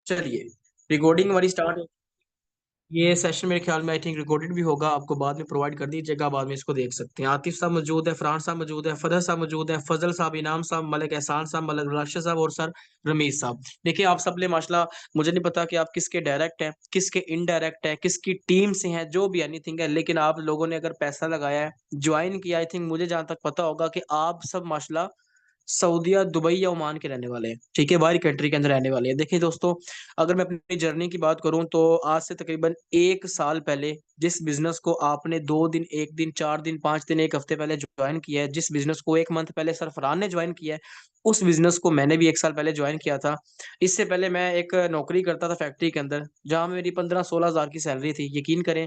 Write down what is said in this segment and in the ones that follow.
चलिए, रिकॉर्डिंग हमारी स्टार्ट। ये सेशन मेरे ख्याल में आई थिंक रिकॉर्डेड भी होगा, आपको बाद में प्रोवाइड कर दीजिएगा, बाद में इसको देख सकते हैं। आतिफ साहब मौजूद है, फरहान साहब मौजूद है, फदर साहब मौजूद है, फजल साहब, इनाम साहब, मलिक एहसान साहब, मलिक राशिद साहब और सर रमीज साहब। देखिए आप सब ले माशाल्लाह, मुझे नहीं पता कि आप किसके डायरेक्ट हैं, किसके इनडायरेक्ट हैं, किसकी टीम से हैं, जो भी एनीथिंग है, लेकिन आप लोगों ने अगर पैसा लगाया है, ज्वाइन किया, आई थिंक मुझे जहां तक पता होगा कि आप सब माशाल्लाह सऊदीया, दुबई या ओमान के रहने वाले हैं, ठीक है, बाहरी कंट्री के अंदर रहने वाले हैं। देखिए दोस्तों, अगर मैं अपनी जर्नी की बात करूं तो आज से तकरीबन 1 साल पहले जिस बिजनेस को आपने 2 दिन, 1 दिन, 4 दिन, 5 दिन, एक हफ्ते पहले ज्वाइन किया है, जिस बिजनेस को 1 मंथ पहले सरफरान ने ज्वाइन किया है, उस बिजनेस को मैंने भी 1 साल पहले ज्वाइन किया था। इससे पहले मैं एक नौकरी करता था फैक्ट्री के अंदर, जहां मेरी 15-16 हज़ार की सैलरी थी। यकीन करें,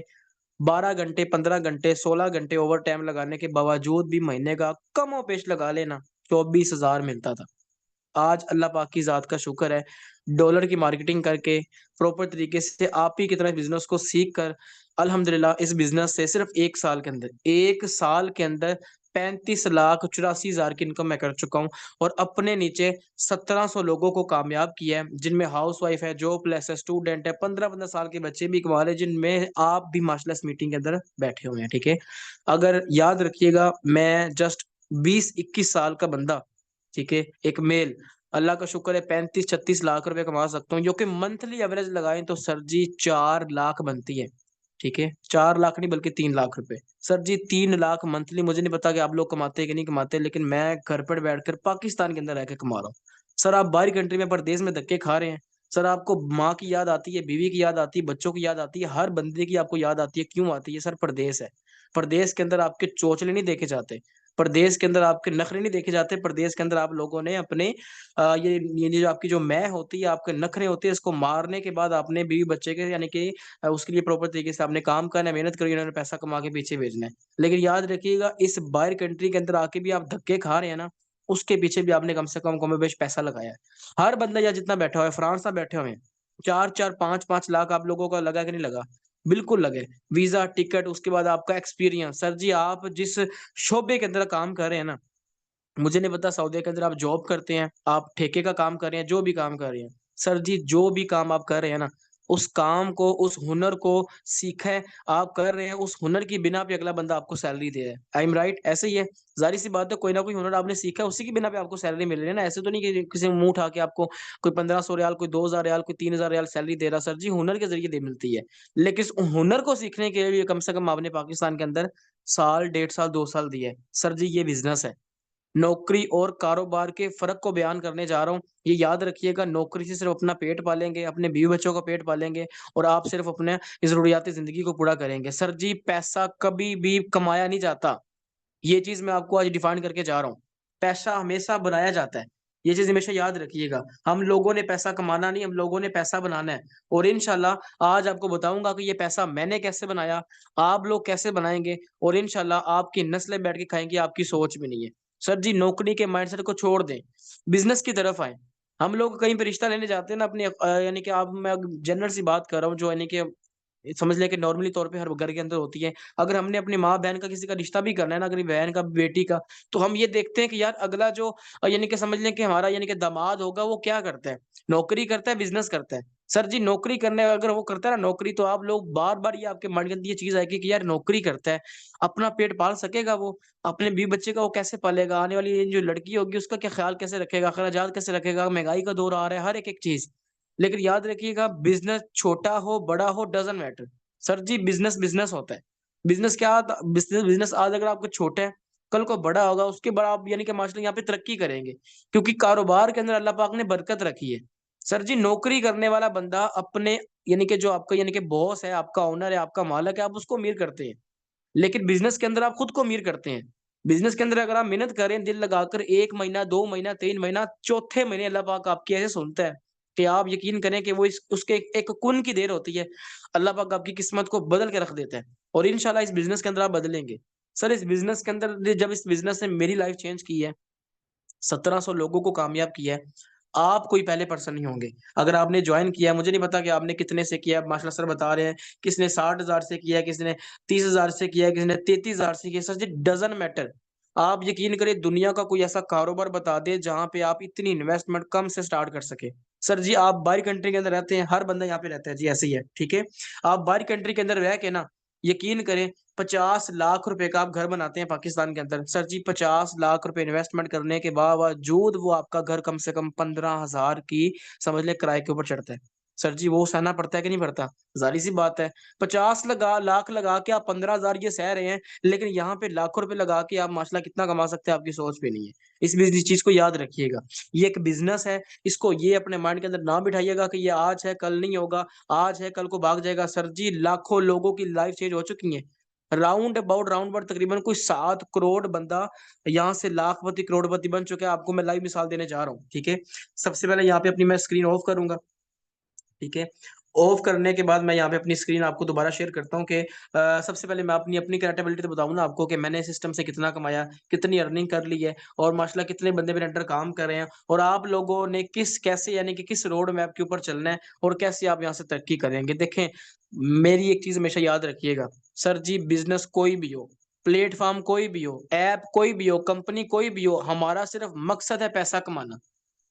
12 घंटे, 15 घंटे, 16 घंटे ओवर टाइम लगाने के बावजूद भी महीने का कमो पेश लगा लेना 24 हज़ार मिलता था। आज अल्लाह पाक की जात का शुक्र है, डॉलर की मार्केटिंग करके प्रॉपर तरीके से आप ही की तरह बिजनेस को सीख कर अल्हम्दुलिल्लाह इस बिजनेस से सिर्फ 1 साल के अंदर, 1 साल के अंदर 35,84,000 की इनकम मैं कर चुका हूँ। और अपने नीचे 1700 लोगों को कामयाब किया है, जिनमें हाउस वाइफ है, जॉबलेस है, स्टूडेंट है, 15-15 साल के बच्चे भी कमा रहे हैं, जिनमें आप भी माशाल्लाह इस मीटिंग के अंदर बैठे हुए हैं, ठीक है। अगर याद रखिएगा, मैं जस्ट 20-21 साल का बंदा, ठीक है, एक मेल, अल्लाह का शुक्र है 35-36 लाख रुपए कमा सकता हूँ, जो कि मंथली एवरेज लगाएं तो सर जी 4 लाख बनती है, ठीक है, 4 लाख नहीं बल्कि 3 लाख रुपए। सर जी 3 लाख मंथली, मुझे नहीं पता कि आप लोग कमाते हैं कि नहीं कमाते, लेकिन मैं घर पर बैठकर पाकिस्तान के अंदर रह के कमा रहा हूँ। सर आप बाहरी कंट्री में, परदेश में धक्के खा रहे हैं। सर आपको माँ की याद आती है, बीवी की याद आती है, बच्चों की याद आती है, हर बंदे की आपको याद आती है। क्यों आती है? सर परदेश है। परदेश के अंदर आपके चोचले नहीं देखे जाते, प्रदेश के अंदर आपके नखरे नहीं देखे जाते, प्रदेश के अंदर आप लोगों ने अपने ये जो आपकी जो मैं होती है, आपके नखरे होते हैं, इसको मारने के बाद आपने बीवी बच्चे के यानी कि उसके लिए प्रॉपर तरीके से आपने काम करना है, मेहनत करी, उन्होंने पैसा कमा के पीछे भेजना है। लेकिन याद रखिएगा, इस बाहर कंट्री के अंदर आके भी आप धक्के खा रहे हैं ना, उसके पीछे भी आपने कम से कम बेश पैसा लगाया है। हर बंदा यहाँ जितना बैठा हुआ है, फ्रांस में बैठे हुए हैं, 4-4, 5-5 लाख आप लोगों का लगा कि नहीं लगा? बिल्कुल लगे। वीजा, टिकट, उसके बाद आपका एक्सपीरियंस। सर जी आप जिस शोबे के अंदर काम कर रहे हैं ना, मुझे नहीं पता सऊदी के अंदर आप जॉब करते हैं, आप ठेके का काम कर रहे हैं, जो भी काम कर रहे हैं, सर जी जो भी काम आप कर रहे हैं ना, उस काम को, उस हुनर को सीखे आप कर रहे हैं, उस हुनर की बिना पे अगला बंदा आपको सैलरी दे रहा है। I am right? ऐसे ही है। जाहिर सी बात है, कोई ना कोई हुनर आपने सीखा है, उसी की बिना पे आपको सैलरी मिल रही है ना। ऐसे तो नहीं कि किसी मुंह उठा के आपको कोई 1500 रियाल, कोई 2000 रियाल, कोई 3000 रियाल सैलरी दे रहा। सर जी हुनर के जरिए दे मिलती है। लेकिन उस हुनर को सीखने के लिए कम से कम आपने पाकिस्तान के अंदर साल, 1.5 साल, 2 साल दिए। सर जी ये बिजनेस है। नौकरी और कारोबार के फर्क को बयान करने जा रहा हूँ। ये याद रखिएगा, नौकरी से सिर्फ अपना पेट पालेंगे, अपने बीवी बच्चों का पेट पालेंगे, और आप सिर्फ अपने जरूरियाती जिंदगी को पूरा करेंगे। सर जी पैसा कभी भी कमाया नहीं जाता, ये चीज मैं आपको आज डिफाइन करके जा रहा हूँ। पैसा हमेशा बनाया जाता है, ये चीज हमेशा याद रखिएगा। हम लोगों ने पैसा कमाना नहीं, हम लोगों ने पैसा बनाना है। और इंशाल्लाह आज आपको बताऊंगा कि ये पैसा मैंने कैसे बनाया, आप लोग कैसे बनाएंगे, और इंशाल्लाह आपकी नस्लें बैठ के खाएंगी, आपकी सोच भी नहीं है। सर जी नौकरी के माइंडसेट को छोड़ दें, बिजनेस की तरफ आए। हम लोग कहीं पे रिश्ता लेने जाते हैं ना अपने यानी कि आप, मैं जनरल सी बात कर रहा हूँ, जो यानी कि समझ लें कि नॉर्मली तौर पे हर घर के अंदर होती है। अगर हमने अपनी माँ बहन का किसी का रिश्ता भी करना है ना, अगर बहन का, बेटी का, तो हम ये देखते हैं कि यार अगला जो यानी कि समझ लें कि हमारा यानी कि दामाद होगा, वो क्या करता है? नौकरी करता है, बिजनेस करता है। सर जी नौकरी करने, अगर वो करता है ना नौकरी, तो आप लोग बार बार ये आपके मन के अंदर ये चीज आएगी कि यार नौकरी करता है, अपना पेट पाल सकेगा वो, अपने बीवी बच्चे का वो कैसे पालेगा, आने वाली ये जो लड़की होगी उसका क्या ख्याल कैसे रखेगा, अखराजात कैसे रखेगा, महंगाई का दौर आ रहा है, हर एक एक चीज। लेकिन याद रखिएगा, बिजनेस छोटा हो बड़ा हो doesn't matter, sir ji business business होता है। बिजनेस क्या, बिजनेस बिजनेस आज अगर आपको छोटा है, कल को बड़ा होगा, उसके बाद आप यानी कि माशाल्लाह यहाँ पे तरक्की करेंगे, क्योंकि कारोबार के अंदर अल्लाह पाक ने बरकत रखी है। सर जी नौकरी करने वाला बंदा अपने यानी कि जो आपका यानी कि बॉस है, आपका ओनर है, आपका मालिक है, आप उसको अमीर करते हैं। लेकिन बिजनेस के अंदर आप खुद को अमीर करते हैं। बिजनेस के अंदर अगर आप मेहनत करें दिल लगाकर, 1 महीना, 2 महीना, 3 महीना, चौथे महीने अल्लाह पाक आपकी ऐसे सुनता है कि आप यकीन करें कि वो उसके एक कुन की देर होती है, अल्लाह पाक आपकी किस्मत को बदल के रख देता है। और इंशाल्लाह इस बिजनेस के अंदर आप बदलेंगे। सर इस बिजनेस के अंदर, जब इस बिजनेस ने मेरी लाइफ चेंज की है, 1700 लोगों को कामयाब किया है, आप कोई पहले पर्सन नहीं होंगे। अगर आपने ज्वाइन किया है, मुझे नहीं पता कि आपने कितने से किया है, माशाल्लाह सर बता रहे हैं, किसने 60,000 से किया है, किसने 30,000 से किया है, किसने 33,000 से किया है। सर जी डजंट मैटर, आप यकीन करें दुनिया का कोई ऐसा कारोबार बता दे जहां पे आप इतनी इन्वेस्टमेंट कम से स्टार्ट कर सके। सर जी आप बाहरी कंट्री के अंदर रहते हैं, हर बंदा यहाँ पे रहता है जी, ऐसे ही है, ठीक है। आप बाहरी कंट्री के अंदर रह के ना, यकीन करें 50 लाख रुपए का आप घर बनाते हैं पाकिस्तान के अंदर, सर जी 50 लाख रुपए इन्वेस्टमेंट करने के बावजूद वो आपका घर कम से कम 15,000 की समझ ले किराए के ऊपर चढ़ता है। सर जी वो सहना पड़ता है कि नहीं पड़ता? जाहिर सी बात है। 50 लाख लगा के आप 15,000 ये सह रहे हैं, लेकिन यहाँ पे लाखों रुपए लगा के आप माशाल्लाह कितना कमा सकते हैं आपकी सोच पे नहीं है। इस चीज को याद रखिएगा, ये एक बिजनेस है। इसको ये अपने माइंड के अंदर ना बिठाइएगा कि ये आज है कल नहीं होगा, आज है कल को भाग जाएगा। सर जी लाखों लोगों की लाइफ चेंज हो चुकी है। राउंड अबाउट तकरीबन कोई 7 करोड़ बंदा यहाँ से लाखपति करोड़पति बन चुका है। आपको मैं लाइव मिसाल देने जा रहा हूँ, ठीक है। सबसे पहले यहाँ पे अपनी मैं स्क्रीन ऑफ करूंगा, ठीक है। ऑफ करने के बाद मैं यहाँ पे अपनी स्क्रीन आपको दोबारा शेयर करता हूँ कि सबसे पहले मैं अपनी अपनी कैपेबिलिटी तो बताऊँ ना आपको कि मैंने सिस्टम से कितना कमाया, कितनी अर्निंग कर ली है, और माशाल्लाह कितने बंदे मेरे अंडर काम कर रहे हैं, और आप लोगों ने किस कैसे यानी कि किस रोड मैप के ऊपर चलना है और कैसे आप यहाँ से तरक्की करेंगे। देखें, मेरी एक चीज हमेशा याद रखिएगा, सर जी बिजनेस कोई भी हो, प्लेटफॉर्म कोई भी हो, ऐप कोई भी हो, कंपनी कोई भी हो, हमारा सिर्फ मकसद है पैसा कमाना।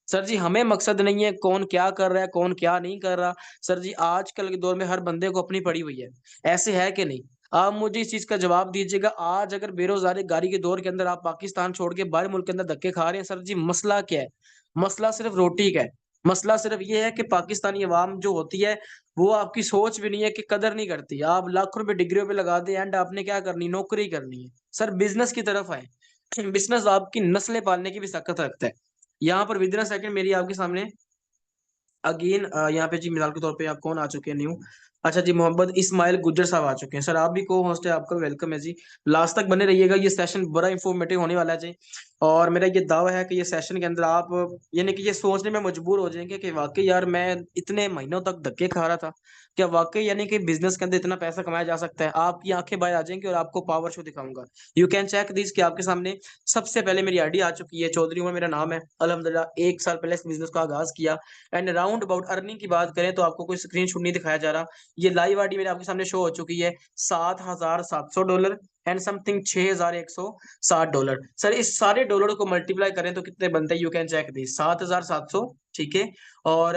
सर जी हमें मकसद नहीं है कौन क्या कर रहा है कौन क्या नहीं कर रहा। सर जी आजकल के दौर में हर बंदे को अपनी पड़ी हुई है, ऐसे है कि नहीं? आप मुझे इस चीज का जवाब दीजिएगा। आज अगर बेरोजगारी के दौर के अंदर आप पाकिस्तान छोड़ के बाहर मुल्क के अंदर धक्के खा रहे हैं, सर जी मसला क्या है? मसला सिर्फ रोटी का है। मसला सिर्फ ये है कि पाकिस्तानी अवाम जो होती है वो आपकी सोच भी नहीं है कि कदर नहीं करती। आप लाखों रुपए डिग्रियों पे लगा दे, एंड आपने क्या करनी, नौकरी करनी है। सर बिजनेस की तरफ आए, बिजनेस आपकी नस्लें पालने की भी ताकत रखता है। यहाँ पर विद इन सेकंड मेरी आपके सामने अगेन यहाँ पे जी मिसाल के तौर पे आप कौन आ चुके हैं न्यू। अच्छा जी मोहम्मद इस्माइल गुज्जर साहब आ चुके हैं। सर आप भी को होस्ट है, आपका वेलकम है जी। लास्ट तक बने रहिएगा, ये सेशन बड़ा इंफॉर्मेटिव होने वाला है जी। और मेरा ये दावा है कि ये सेशन के अंदर आप यानी कि ये सोचने में मजबूर हो जाएंगे कि वाकई यार मैं इतने महीनों तक धक्के खा रहा था, क्या वाकई यानी कि बिजनेस के अंदर इतना पैसा कमाया जा सकता है। आपकी आंखें बाहर आ जाएंगी और आपको पावर शो दिखाऊंगा। यू कैन चेक दिस कि आपके सामने सबसे पहले मेरी आईडी आ चुकी है, चौधरी उमर मेरा नाम है। अल्हम्दुलिल्लाह 1 साल पहले इस बिजनेस का आगाज किया। एंड राउंड अबाउट अर्निंग की बात करें तो आपको कोई स्क्रीनशॉट नहीं दिखाया जा रहा, ये लाइव आईडी मेरे आपके सामने शो हो चुकी है। $7,700 एंड समथिंग $6,160। सर इस सारे डॉलर को मल्टीप्लाई करें तो कितने बनते हैं? यू कैन चेक दी 7,700, ठीक है। और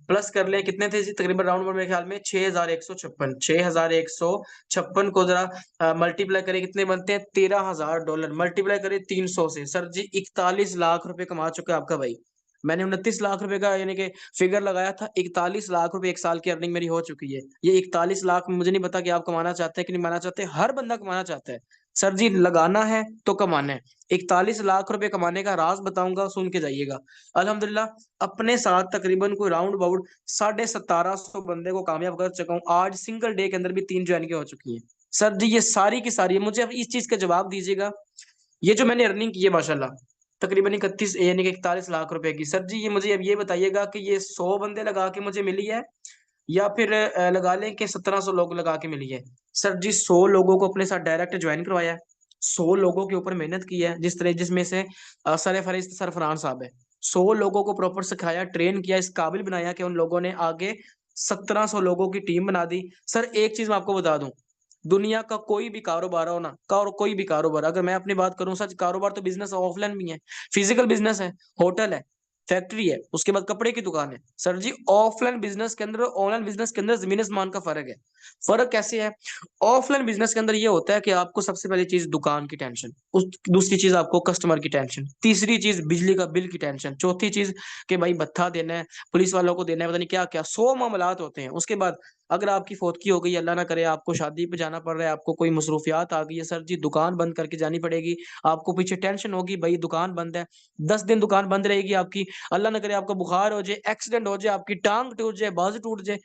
प्लस कर लें कितने थे जी, तकरीबन राउंड मेरे ख्याल में 6,156। 6,156 को जरा मल्टीप्लाई करें कितने बनते हैं? $13,000। मल्टीप्लाई करें 300 से, सर जी 41 लाख रुपए कमा चुका है आपका भाई। मैंने 29 लाख रुपए का यानी कि फिगर लगाया था, 41 लाख रुपए 1 साल की अर्निंग मेरी हो चुकी है। ये 41 लाख मुझे नहीं पता कि आप कमाना चाहते हैं कि नहीं कमाना चाहते, हर बंदा कमाना चाहता है। सर जी लगाना है तो कमाना है। 41 लाख रुपए कमाने का राज बताऊंगा, सुन के जाइएगा। अल्हम्दुलिल्लाह अपने साथ तकरीबन कोई राउंड अबाउट 1750 बंदे को कामयाब कर चुका हूँ। आज सिंगल डे के अंदर भी 3 ज्वाइनिंग हो चुकी है। सर जी ये सारी की सारी मुझे अब इस चीज का जवाब दीजिएगा, ये जो मैंने अर्निंग की है माशाल्लाह तकरीबन 31 यानी कि 41 लाख रुपए की, सर जी ये मुझे अब ये बताइएगा कि ये 100 बंदे लगा के मुझे मिली है या फिर लगा लें कि 1700 लोग लगा के मिली है। सर जी 100 लोगों को अपने साथ डायरेक्ट ज्वाइन करवाया है, 100 लोगों के ऊपर मेहनत की है, जिसमें से सरफराज सरफरान साहब है। 100 लोगों को प्रॉपर सिखाया, ट्रेन किया, इस काबिल बनाया कि उन लोगों ने आगे 1700 लोगों की टीम बना दी। सर एक चीज मैं आपको बता दूं, दुनिया का कोई भी कारोबार हो ना, कोई भी कारोबार, अगर मैं अपनी बात करूं, सच कारोबार तो बिजनेस ऑफलाइन भी है, फिजिकल बिजनेस है, होटल है, फैक्ट्री है, उसके बाद कपड़े की दुकान है। सर जी ऑफलाइन बिजनेस के अंदर और ऑनलाइन बिजनेस के अंदर जमीन आसमान का फर्क है। फर्क कैसे है? ऑफलाइन बिजनेस के अंदर ये होता है कि आपको सबसे पहली चीज दुकान की टेंशन, उस दूसरी चीज आपको कस्टमर की टेंशन, तीसरी चीज बिजली का बिल की टेंशन, चौथी चीज कि भाई भत्ता देना है, पुलिस वालों को देना है, पता नहीं क्या क्या 100 मामलात होते हैं। उसके बाद अगर आपकी फौतगी हो गई, अल्लाह ना करे, आपको शादी पे जाना पड़ रहा है, आपको कोई मसरूफियात आ गई है, सर जी दुकान बंद करके जानी पड़ेगी। आपको पीछे टेंशन होगी, भाई दुकान बंद है, 10 दिन दुकान बंद रहेगी आपकी। अल्लाह ना करे आपका बुखार हो जाए, एक्सीडेंट हो जाए, आपकी टांग टूट जाए, बाजू टूट जाए,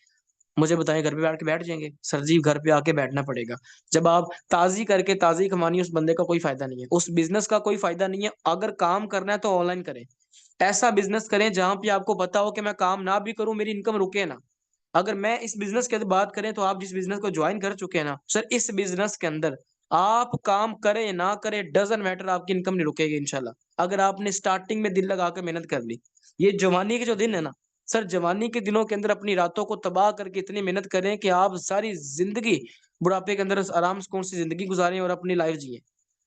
मुझे बताएं घर पे बैठ के बैठ जाएंगे? सर जी घर पे आके बैठना पड़ेगा। जब आप ताजी करके ताजी कमानी, उस बंदे का कोई फायदा नहीं है, उस बिजनेस का कोई फायदा नहीं है। अगर काम करना है तो ऑनलाइन करें, ऐसा बिजनेस करें जहां पे आपको पता हो कि मैं काम ना भी करूं मेरी इनकम रुके ना। अगर मैं इस बिजनेस की बात करें तो आप जिस बिजनेस को ज्वाइन कर चुके हैं ना सर, इस बिजनेस के अंदर आप काम करें ना करें डजंट मैटर, आपकी इनकम नहीं रुकेगी इंशाल्लाह, अगर आपने स्टार्टिंग में दिल लगाकर मेहनत कर ली। ये जवानी के जो दिन है ना सर, जवानी के दिनों के अंदर अपनी रातों को तबाह करके इतनी मेहनत करें कि आप सारी जिंदगी बुढ़ापे के अंदर आराम सुकून से जिंदगी गुजारें और अपनी लाइफ जिए।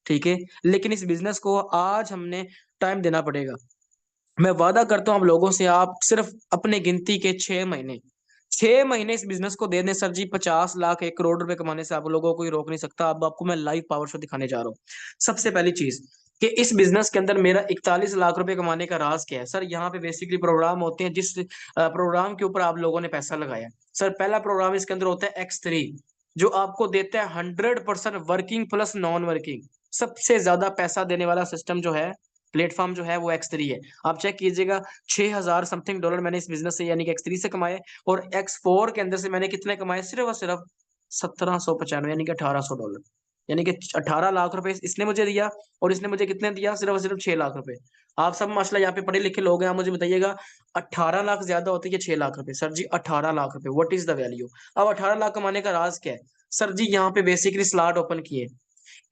ठीक है, लेकिन इस बिजनेस को आज हमने टाइम देना पड़ेगा। मैं वादा करता हूँ आप लोगों से, आप सिर्फ अपने गिनती के 6 महीने, 6 महीने इस बिजनेस को दे दें सर जी, 50 लाख 1 करोड़ रुपए कमाने से आप लोगों को कोई रोक नहीं सकता। अब आपको मैं लाइव पावर शो दिखाने जा रहा हूँ। सबसे पहली चीज कि इस बिजनेस के अंदर मेरा 41 लाख रुपए कमाने का राज क्या है सर। यहाँ पे बेसिकली प्रोग्राम होते हैं, जिस प्रोग्राम के ऊपर आप लोगों ने पैसा लगाया सर। पहला प्रोग्राम इसके अंदर होता है X3, जो आपको देता है 100% वर्किंग प्लस नॉन वर्किंग। सबसे ज्यादा पैसा देने वाला सिस्टम जो है, प्लेटफॉर्म जो है, वो X3 है। आप चेक कीजिएगा, 6,000 समथिंग डॉलर मैंने इस बिजनेस से यानी कि X3 से कमाए, और X4 के अंदर से मैंने कितने कमाए, सिर्फ और सिर्फ 1795 यानी कि $1,800, यानी कि 18 लाख रुपए इसने मुझे दिया, और इसने मुझे कितने दिया, सिर्फ और सिर्फ 6 लाख रुपए। आप सब माशाल्लाह यहाँ पे पढ़े लिखे लोग हैं, आप मुझे बताइएगा 18 लाख ज्यादा होते है 6 लाख रुपए? सर जी 18 लाख रुपए, व्हाट इज द वैल्यू। अब 18 लाख कमाने का राज क्या है सर जी? यहाँ पे बेसिकली स्लॉट ओपन किए,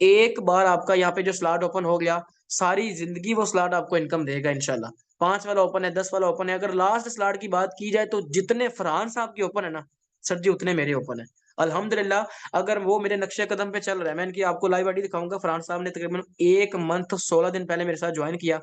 एक बार आपका यहाँ पे जो स्लॉट ओपन हो गया, सारी जिंदगी वो स्लॉट आपको इनकम देगा इंशाल्लाह। 5 वाला ओपन है, 10 वाला ओपन है, अगर लास्ट स्लॉट की बात की जाए तो जितने फरहान साहब के ओपन है ना सर जी, उतने मेरे ओपन है अल्हम्दुलिल्लाह। अगर वो मेरे नक्शे कदम पे चल रहा है, मैं इनकी आपको लाइव आईडी दिखाऊंगा। फरहान साहब ने तकरीबन 1 मंथ 16 दिन पहले मेरे साथ ज्वाइन किया,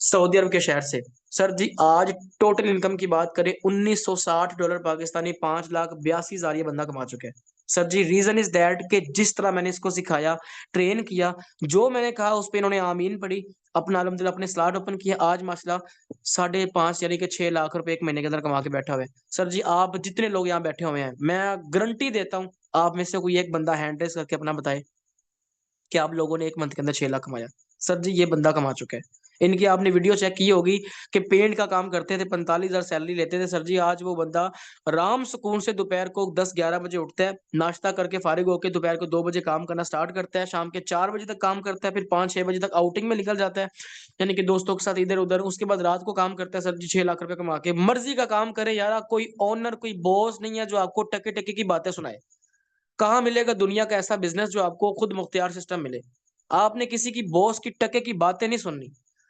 सऊदी अरब के शहर से। सर जी आज टोटल इनकम की बात करें, $1960 पाकिस्तानी, 5,82,000 ये बंदा कमा चुके हैं। Sir ji reason is that कि जिस तरह मैंने इसको सिखाया, ट्रेन किया, जो मैंने कहा उस पर इन्होंने आमीन पड़ी, अपना अल्हम्दुलिल्लाह अपने स्लॉट ओपन किया। आज माशाल्लाह 5.5 यानी कि 6 लाख रुपए एक महीने के अंदर कमा के बैठा हुआ है। सर जी आप जितने लोग यहाँ बैठे हुए हैं, मैं गारंटी देता हूँ, आप में से कोई एक बंदा हैंड रेस करके अपना बताए कि आप लोगों ने 1 मंथ के अंदर 6 लाख कमाया। सर जी ये बंदा कमा चुका है। इनकी आपने वीडियो चेक की होगी कि पेंट का काम करते थे, 45,000 सैलरी लेते थे। सर जी आज वो बंदा राम सुकून से दोपहर को 10-11 बजे उठता है, नाश्ता करके फारिग होकर दोपहर को 2 बजे काम करना स्टार्ट करता है, शाम के 4 बजे तक काम करता है, फिर 5-6 बजे तक आउटिंग में निकल जाता है, यानी कि दोस्तों के साथ इधर उधर। उसके बाद रात को काम करता है सर जी, 6 लाख रुपए कमा के। मर्जी का काम करे यार, कोई ओनर कोई बॉस नहीं है जो आपको टके टके की बातें सुनाए। कहाँ मिलेगा दुनिया का ऐसा बिजनेस जो आपको खुद मुख्तियार सिस्टम मिले। आपने किसी की बॉस की टके की बातें नहीं सुननी,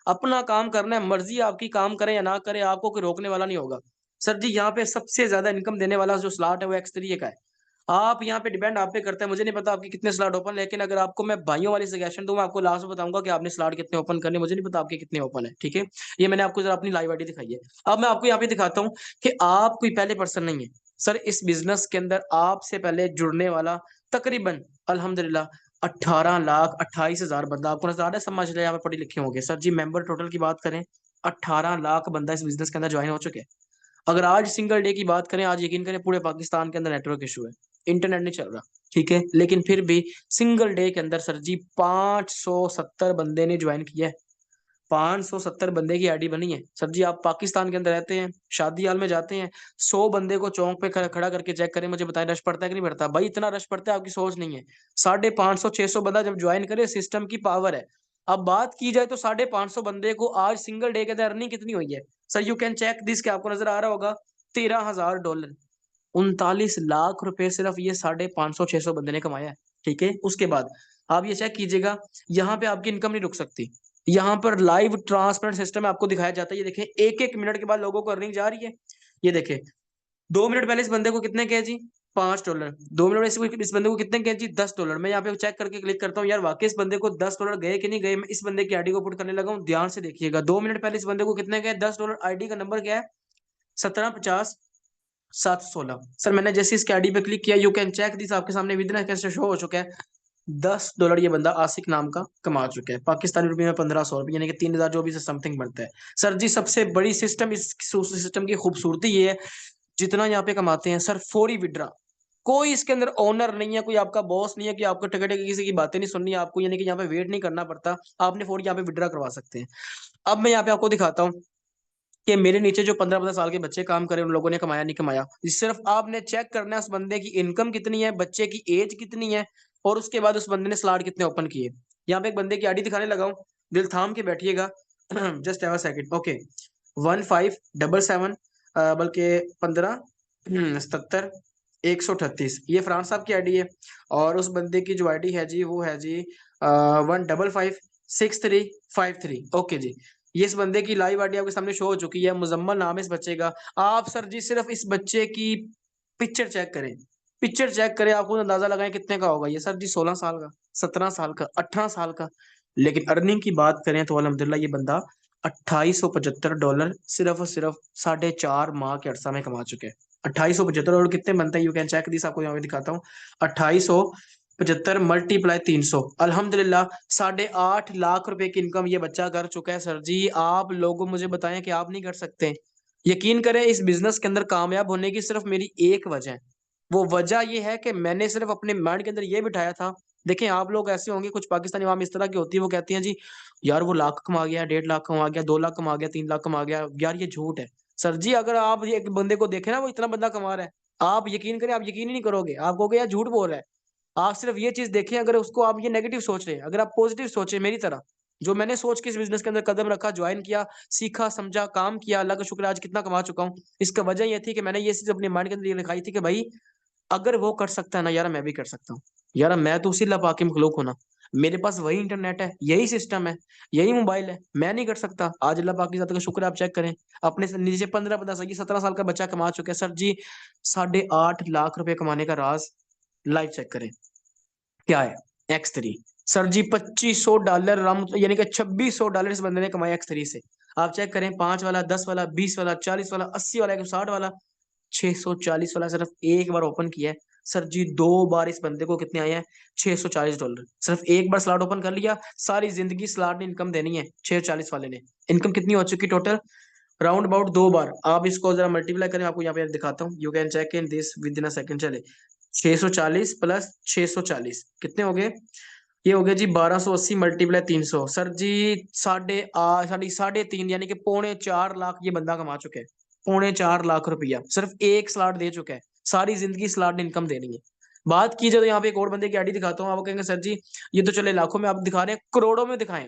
अपना काम करना है, मर्जी आपकी काम करे या ना करे, आपको कोई रोकने वाला नहीं होगा। सर जी यहाँ पे सबसे ज्यादा इनकम देने वाला जो स्लॉट है वो X3 का है। आप यहाँ पे डिपेंड आप पे करता है, मुझे नहीं पता आपके कितने स्लॉट ओपन, लेकिन अगर आपको मैं भाइयों वाली सजेशन दूं, मैं आपको लास्ट में बताऊंगा कि आपने स्लॉट कितने ओपन करने, मुझे नहीं पता आपके कितने ओपन है, ठीक है। ये मैंने आपको जरा अपनी लाइव आईडी दिखाई है। अब मैं आपको यहाँ पे दिखाता हूँ कि आप कोई पहले पर्सन नहीं है सर इस बिजनेस के अंदर। आपसे पहले जुड़ने वाला तकरीबन अल्हम्दुलिल्लाह 18,28,000 बंदा आपको नजर आ रहा है। समझ रहे, यहाँ पे पढ़े लिखे होंगे। सर जी मेंबर टोटल की बात करें, 18 लाख बंदा इस बिजनेस के अंदर ज्वाइन हो चुके हैं। अगर आज सिंगल डे की बात करें, आज यकीन करें पूरे पाकिस्तान के अंदर नेटवर्क इशू है, इंटरनेट नहीं चल रहा, ठीक है, लेकिन फिर भी सिंगल डे के अंदर सर जी 570 बंदे ने ज्वाइन किया है। 570 बंदे की आईडी बनी है। सर जी आप पाकिस्तान के अंदर रहते हैं, शादी हाल में जाते हैं, 100 बंदे को चौक पे खड़ा करके चेक करें, मुझे बताएं रश पड़ता है कि नहीं पड़ता? भाई इतना रश पड़ता है, आपकी सोच नहीं है। 550-600 बंदा जब ज्वाइन करे, सिस्टम की पावर है। अब बात की जाए तो 550 बंदे को आज सिंगल डे के अंदर अर्निंग कितनी हुई है sir? You can check this, के आपको नजर आ रहा होगा, $13,000, 39 लाख रुपए सिर्फ ये 550-600 बंदे ने कमाया है, ठीक है। उसके बाद आप ये चेक कीजिएगा, यहाँ पे आपकी इनकम नहीं रुक सकती। यहाँ पर लाइव ट्रांसपेरेंट सिस्टम में आपको दिखाया जाता है, ये देखें 1-1 मिनट के बाद लोगों को अर्निंग जा रही है। ये देखें 2 मिनट पहले इस बंदे को कितने कहे जी, $5। 2 मिनट में इस बंदे को कितने कहे जी, $10। मैं यहाँ पे चेक करके क्लिक करता हूँ यार, वाकई इस बंदे को $10 गए कि नहीं गए। मैं इस बंदे की आईडी को पुट करने लगा हूँ, ध्यान से देखिएगा। 2 मिनट पहले इस बंदे को कितने गए, $10। आईडी का नंबर क्या है, 1750-716। सर मैंने जैसे इसके आईडी पे क्लिक किया, यू कैन चेक दिस, आपके सामने विदिन कैसे शो हो चुका है। $10 ये बंदा आसिक नाम का कमा चुका है, पाकिस्तानी रुपये में 1,500 रुपये, यानी कि 3,000 जो भी समथिंग बनता है। सर जी सबसे बड़ी सिस्टम, इस सिस्टम की खूबसूरती ये है, जितना यहाँ पे कमाते हैं सर, फौरी विड्रा। कोई इसके अंदर ओनर नहीं है, कोई आपका बॉस नहीं है कि आपको टके टके किसी की बातें नहीं सुननी है आपको, यानी कि यहाँ पे वेट नहीं करना पड़ता, आपने फौरी यहाँ पे विड्रा करवा सकते हैं। अब मैं यहाँ पे आपको दिखाता हूँ कि मेरे नीचे जो 15-15 साल के बच्चे काम करे, उन लोगों ने कमाया नहीं कमाया। सिर्फ आपने चेक करना है उस बंदे की इनकम कितनी है, बच्चे की एज कितनी है, और उसके बाद उस बंदे ने स्लॉट कितने ओपन किए। यहाँ पे एक बंदे की आईडी दिखाने लगा हूँ, दिल थाम के बैठिएगा। Just have a second, okay. 1577, बल्कि 15 77 138, ये फ्रांस साहब की आईडी है। और उस बंदे की जो आईडी है जी, वो है जी 1556353, ओके जी। ये इस बंदे की लाइव आईडी आपके सामने शो हो चुकी है, मुजम्मल नाम है इस बच्चे का। आप सर जी सिर्फ इस बच्चे की पिक्चर चेक करें, पिक्चर चेक करें, आपको अंदाजा लगाएं कितने का होगा ये। सर जी 16 साल का, 17 साल का, 18 साल का। लेकिन अर्निंग की बात करें तो अल्हम्दुलिल्लाह ये बंदा $2875 सिर्फ और सिर्फ 4.5 माह के अरसा में कमा चुके हैं। 2875 और कितने बनते हैं, यू कैन चेक दिस, आपको यहाँ पे दिखाता हूँ। 2875 मल्टीप्लाई 300, अल्हम्दुलिल्लाह 8.5 लाख रुपए की इनकम ये बच्चा कर चुका है। सर जी आप लोगों मुझे बताएं कि आप नहीं कर सकते? यकीन करें, इस बिजनेस के अंदर कामयाब होने की सिर्फ मेरी एक वजह है। वो वजह ये है कि मैंने सिर्फ अपने माइंड के अंदर ये बिठाया था। देखें, आप लोग ऐसे होंगे, कुछ पाकिस्तानी आवाम इस तरह की होती है, वो कहती हैं जी यार वो लाख कमा गया, 1.5 लाख कमा गया, 2 लाख कमा गया, 3 लाख कमा गया। यार ये झूठ है। सर जी अगर आप ये एक बंदे को देखें ना, वो इतना बंदा कमा रहा है, आप यकीन करें, आप यकीन ही नहीं करोगे, आप कहोगे यार झूठ बोल रहा है। आप सिर्फ ये चीज देखें, अगर उसको आप ये नेगेटिव सोच रहे हैं, अगर आप पॉजिटिव सोचे मेरी तरह, जो मैंने सोच के इस बिजनेस के अंदर कदम रखा, ज्वाइन किया, सीखा, समझा, काम किया, अल्लाह का शुक्र है आज कितना कमा चुका हूँ। इसका वजह ये थी कि मैंने ये चीज अपने माइंड के अंदर ये लिखाई थी कि भाई अगर वो कर सकता है ना यार, मैं भी कर सकता हूँ। यार मैं तो उसी लपाक मखलूक हूं ना, मेरे पास वही इंटरनेट है, यही सिस्टम है, यही मोबाइल है, मैं नहीं कर सकता? आज अल्लाह पाक की ज़ात का शुक्र है, आप चेक करें, अपने से नीचे 15 15 साल 17 साल का बच्चा कमा चुका है। सर जी 8.5 लाख रुपए कमाने का राज लाइव चेक करें क्या है। X3, सर जी $2500 राम, यानी कि $2600 इस बंदे ने कमाया X3 से। आप चेक करें, 5 वाला, 10 वाला, 20 वाला, 40 वाला, 80 वाला, 160 वाला, 640 वाला सिर्फ एक बार ओपन किया है। सर जी 2 बार इस बंदे को कितने आए हैं, $640। सिर्फ एक बार स्लॉट ओपन कर लिया, सारी जिंदगी स्लॉट ने इनकम देनी है। 640 वाले ने इनकम कितनी हो चुकी टोटल, राउंड अबाउट 2 बार। आप इसको जरा मल्टीप्लाई करें, आपको यहाँ पे दिखाता हूँ, you can check in this within a second. चले, 640 प्लस 640 कितने हो गए, ये हो गया जी 1280 मल्टीप्लाई 300। सर जी साढ़े तीन यानी कि 3.25 लाख ये बंदा कमा चुका है। 3.25 लाख रुपया सिर्फ एक स्लॉट दे चुका है। सारी जिंदगी स्लॉट ने इनकम देनी है। बात की जाए तो यहाँ पे एक और बंदे की आईडी दिखाता हूँ, आप कहेंगे सर जी ये तो चले लाखों में, आप दिखा रहे हैं, करोड़ों में दिखाएं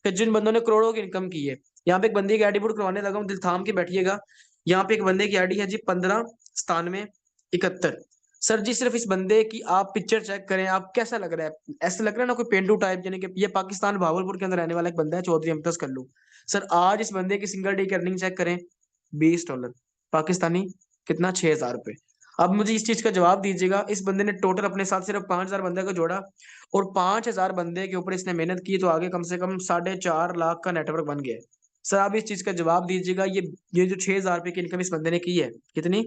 कि जिन बंदों ने करोड़ों की इनकम की है। यहाँ पे एक बंदे की आईडी पुट करवाने लगा हूँ, दिल थाम के बैठिएगा। यहाँ पे एक बंदे की आईडी है जी 159771। सर जी सिर्फ इस बंदे की आप पिक्चर चेक करें, आप कैसा लग रहा है, ऐसा लग रहा है ना कोई पेंडू टाइप, यानी कि ये पाकिस्तान भावलपुर के अंदर रहने वाला एक बंदा है, चौधरी अमतज कल्लू। सर आज इस बंदे की सिंगल डे की अर्निंग चेक करें, $20 पाकिस्तानी, कितना, $6000। अब मुझे इस चीज का जवाब दीजिएगा, इस बंदे ने टोटल अपने साथ सिर्फ 5000 बंदे को जोड़ा, और 5000 बंदे के ऊपर इसने मेहनत की, तो आगे कम से कम 4.5 लाख का नेटवर्क बन गया है। सर आप इस चीज का जवाब दीजिएगा, ये जो 6000 रुपए की इनकम इस बंदे ने की है, कितनी,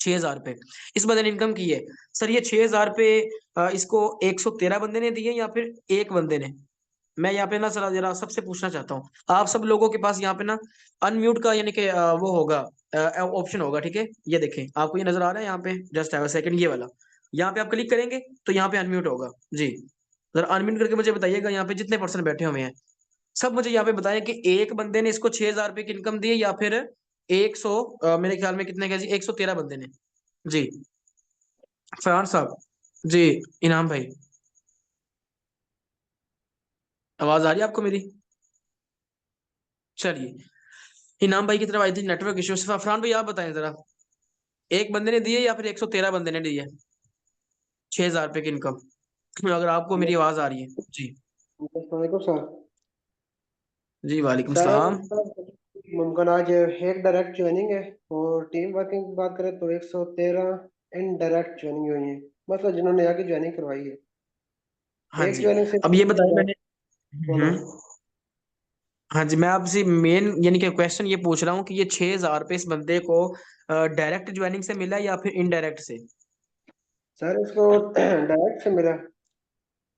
6000 रुपए इस बंदे ने इनकम की है। सर ये 6000 रुपए इसको 113 बंदे ने दिए या फिर एक बंदे ने? मैं यहाँ पे ना सर जरा सबसे पूछना चाहता हूँ, आप सब लोगों के पास यहाँ पे ना अनम्यूट का यानी कि वो होगा, ऑप्शन होगा, ठीक है? ये देखें, आपको ये नजर आ रहा है यहाँ पे, जस्ट सेकंड ये वाला, यहाँ पे आप क्लिक करेंगे तो यहाँ पे अनम्यूट होगा जी। जरा अनम्यूट करके मुझे बताइएगा यहाँ पे जितने पर्सन बैठे हुए हैं, सब मुझे यहाँ पे बताएं कि एक बंदे ने इसको 6000 रुपए की इनकम दी है या फिर 100, मेरे ख्याल में कितने का जी, 113 बंदे ने जी। फरहान साहब जी, इनाम भाई, आवाज आ रही है आपको मेरी? चलिए, इनाम भाई की तरफ आई थी नेटवर्क इश्यू। फरहान भाई आप बताएं जरा, एक बंदे ने दिए या फिर 113 बंदे ने दिए 6000 रुपए की इनकम? अगर आपको मेरी आवाज आ रही है जी। वालेकुम सर। जी वालेकुम सर सलाम। मुमकिन आज एक डायरेक्ट ज्वाइनिंग है, और टीम वर्किंग की बात करें तो 113 इनडायरेक्ट ज्वाइनिंग हुई है, मतलब जिन्होंने आके ज्वाइनिंग करवाई है। हाँ एक जी, ज्वाइनिंग से अब ये बताया मैंने। बोलो। हाँ जी, मैं आपसे मेन यानी कि क्वेश्चन ये पूछ रहा हूँ कि ये 6000 रुपये इस बंदे को डायरेक्ट ज्वाइनिंग से मिला या फिर इनडायरेक्ट से? सर इसको डायरेक्ट से मिला।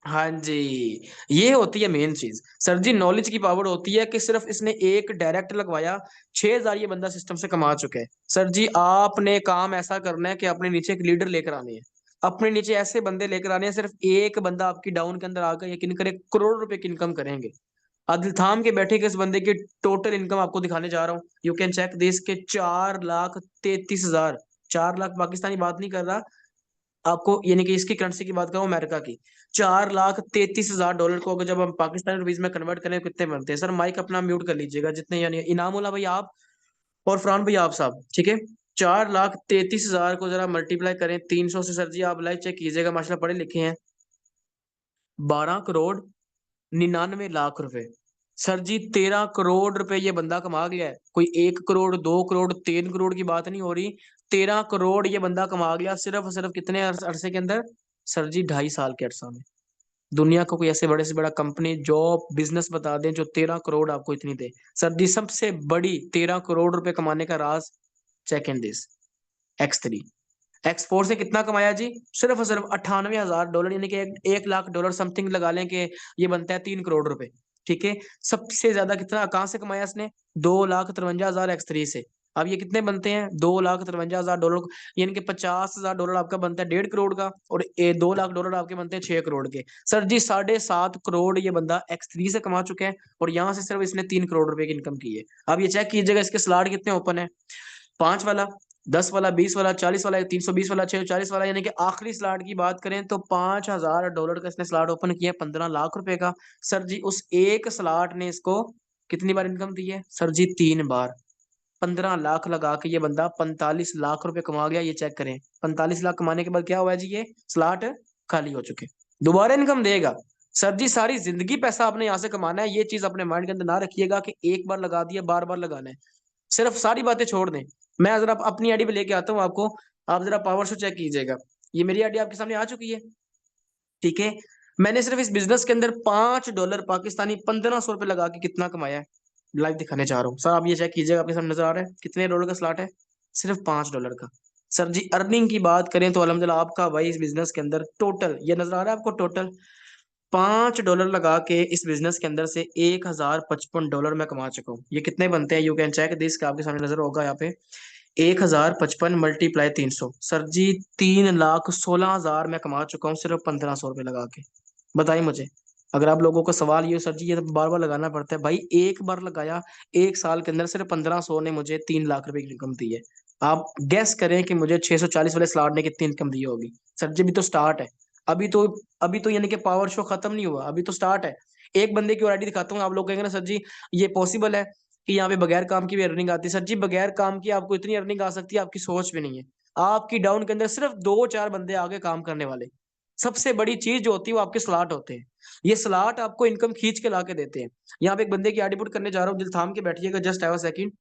हाँ जी, ये होती है मेन चीज। सर जी नॉलेज की पावर होती है कि सिर्फ इसने एक डायरेक्ट लगवाया, 6000 ये बंदा सिस्टम से कमा चुका है। सर जी आपने काम ऐसा करना है कि अपने नीचे एक लीडर लेकर आने हैं, अपने नीचे ऐसे बंदे लेकर आने हैं, सिर्फ एक बंदा आपकी डाउन के अंदर आकर यकीन करे करोड़ रुपए की इनकम करेंगे। आदिल थाम के बैठे के इस बंदे की टोटल इनकम आपको दिखाने जा रहा हूँ, यू कैन चेक दिस के 4,33,000, 4 लाख पाकिस्तानी बात नहीं कर रहा आपको, यानी कि इसकी करेंसी की बात करूं अमेरिका की, $4,33,000 को अगर जब हम पाकिस्तानी रुपीज में कन्वर्ट करें तो कितने बनते हैं? सर माइक अपना म्यूट कर लीजिएगा जितने, यानी इनामुल्ला भाई आप और फरहान भाई आप साहब, ठीक है? 4,33,000 को जरा मल्टीप्लाई करें 300 से, सर जी आप लाइव चेक कीजिएगा, माशाल्लाह पढ़े लिखे हैं, 12,99,00,000 रुपए। सर जी 13 करोड़ रुपए ये बंदा कमा गया है। कोई 1 करोड़, 2 करोड़, 3 करोड़ की बात नहीं हो रही, 13 करोड़ ये बंदा कमा गया सिर्फ और सिर्फ कितने अरसे के अंदर? सर जी 2.5 साल के अरसा में। दुनिया को कोई ऐसे बड़े से बड़ा कंपनी जॉब बिजनेस बता दें जो 13 करोड़ आपको इतनी दे। सर जी सबसे बड़ी 13 करोड़ रुपए कमाने का राज, check in this, X3। Export से कितना कमाया जी? सिर्फ और सिर्फ 98,000 डॉलर, यानी कि 1 लाख डॉलर समथिंग लगा लें कि ये बनता है 3 करोड़ रुपए। ठीक है। सबसे ज्यादा कितना कहाँ से कमाया इसने? 2,53,000 X3 से। अब ये कितने बनते हैं? 2,53,000 डॉलर, यानी कि 50,000 डॉलर आपका बनता है 1.5 करोड़ का, और 2 लाख डॉलर आपके बनते हैं 6 करोड़ के। सर जी 7.5 करोड़ ये बंदा X3 से कमा चुके हैं, और यहाँ से सिर्फ इसने 3 करोड़ रुपए की इनकम की है। अब ये चेक कीजिएगा इसके स्लॉट कितने ओपन है। 5 वाला, 10 वाला, 20 वाला, 40 वाला, 320 वाला, 640 वाला, यानी कि आखिरी स्लॉट की बात करें तो 5,000 डॉलर का इसने स्लॉट ओपन किया, 15 लाख रुपए का। सर जी उस एक स्लॉट ने इसको कितनी बार इनकम दी है? सर जी 3 बार। 15 लाख लगा के ये बंदा 45 लाख रुपए कमा गया। ये चेक करें, 45 लाख कमाने के बाद क्या हुआ है जी? ये स्लॉट खाली हो चुके, दोबारा इनकम देगा। सर जी सारी जिंदगी पैसा आपने यहाँ से कमाना है, ये चीज अपने माइंड के अंदर ना रखिएगा कि एक बार लगा दिया बार बार लगाना है। सिर्फ सारी बातें छोड़ दें। मैं जरा अपनी आईडी पे लेके आता हूँ आपको, आप जरा पावर शो चेक कीजिएगा। ये मेरी आईडी आपके सामने आ चुकी है। ठीक है। मैंने सिर्फ इस बिजनेस के अंदर $5 पाकिस्तानी 1,500 रुपए लगा के कितना कमाया है, लाइव दिखाने चाह रहा हूँ। सर आप ये चेक कीजिएगा, आपके सामने नजर आ रहा है कितने डॉलर का स्लॉट है? सिर्फ $5 का। सर जी अर्निंग की बात करें तो अल्हम्दुलिल्लाह आपका भाई इस बिजनेस के अंदर टोटल, ये नजर आ रहा है आपको, टोटल $5 लगा के इस बिजनेस के अंदर से $1,055 मैं कमा चुका हूँ। ये कितने बनते हैं? यू कैन चेक दिस, आपके सामने नजर होगा यहाँ पे। 1,055 मल्टीप्लाई 300, सर जी 3,16,000 मैं कमा चुका हूँ सिर्फ 1,500 रुपये लगा के। बताइए मुझे। अगर आप लोगों का सवाल ये हो सर जी ये तो बार बार लगाना पड़ता है, भाई एक बार लगाया, 1 साल के अंदर सिर्फ 1,500 ने मुझे 3 लाख रुपए की इनकम दी है। आप गैस करें कि मुझे 640 वाले स्लॉट ने कितनी इनकम दी होगी? सर जी भी तो स्टार्ट है। अभी तो अभी तो यानी कि पावर शो खत्म नहीं हुआ, अभी तो स्टार्ट है। एक बंदे की आईडी दिखाता हूँ, आप लोग कहेंगे ना सर जी ये पॉसिबल है कि यहाँ पे बगैर काम की भी अर्निंग आती है? सर जी बगैर काम की आपको इतनी अर्निंग आ सकती है आपकी सोच में नहीं है। आपकी डाउन के अंदर सिर्फ 2-4 बंदे आगे काम करने वाले। सबसे बड़ी चीज जो होती है वो आपके स्लॉट होते हैं। ये स्लॉट आपको इनकम खींच के ला के देते हैं। यहाँ पे एक बंदे की आईडी पुट करने जा रहा हूँ, दिल थाम के बैठिएगा, जस्ट हैव अ सेकंड।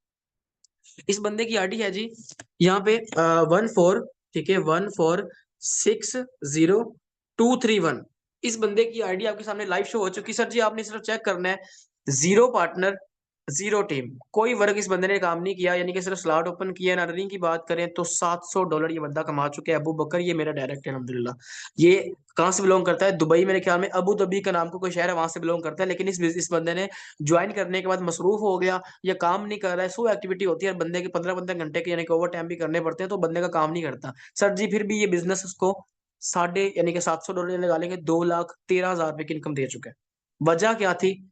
इस बंदे की आईडी है जी यहाँ पे 14, ठीक है, 1460,231। इस बंदे की आईडी आपके सामने लाइव शो हो चुकी है। सर जी आपने सिर्फ चेक करना है, 0 पार्टनर, 0 टीम, कोई वर्क इस बंदे ने काम नहीं किया, यानी कि सिर्फ स्लॉट ओपन किया। अर्निंग की बात करें तो $700 ये बंदा कमा चुके हैं। अबू बकर ये मेरा डायरेक्ट है अल्हम्दुलिल्लाह। ये कहाँ से बिलोंग करता है? दुबई, मेरे ख्याल में अबू धाबी का नाम का कोई शहर है, वहां से बिलोंग करता है। लेकिन इस बंदे ने ज्वाइन करने के बाद मसरूफ हो गया, या काम नहीं कर रहा है, सो एक्टिविटी होती है बंदे के 15-15 घंटे के, यानी कि ओवर टाइम भी करने पड़ते हैं, तो बंदे का काम नहीं करता। सर जी फिर भी ये बिजनेस उसको साढ़े यानी कि $700 लगा लेंगे, 2,13,000 रुपए की इनकम दे चुका है। वजह क्या थी?